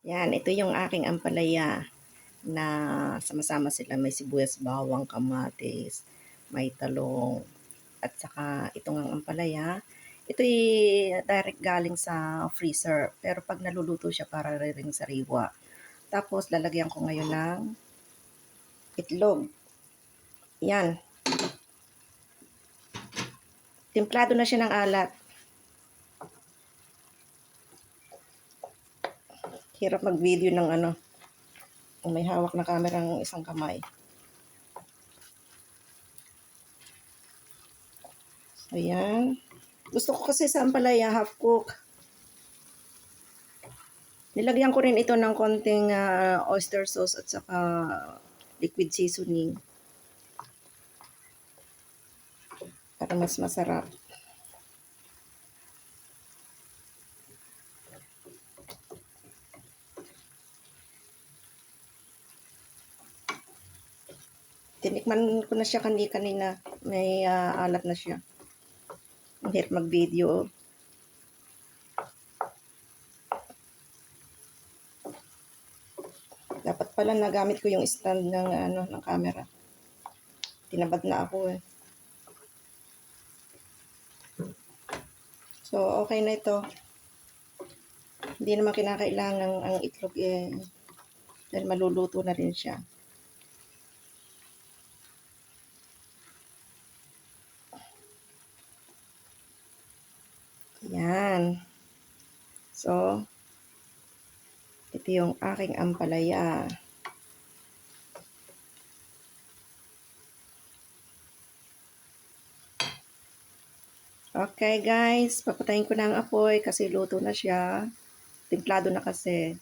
Yan, ito yung aking ampalaya na sama-sama sila. May sibuyas, bawang, kamatis, may talong, at saka ito ngang ampalaya. Ito'y direct galing sa freezer. Pero pag naluluto siya, para ring sariwa. Tapos, lalagyan ko ngayon ng itlog. Yan. Timplado na siya ng alat. Hirap mag-video ng kung may hawak na camera ng isang kamay. Ayan. Gusto ko kasi sa ampalaya, half cook. Nilagyan ko rin ito ng konting oyster sauce at saka liquid seasoning. Para mas masarap. Tinikman ko na siya kanina. May alat na siya. Ang hirap mag-video. Dapat pala nagamit ko yung stand ng camera. Tinabad na ako eh. So, okay na ito. Hindi naman kinakailangan ang itlog eh. Dahil maluluto na rin siya. Yan. So, ito yung aking ampalaya. Okay guys, papatayin ko na ang apoy kasi luto na siya. Timplado na kasi.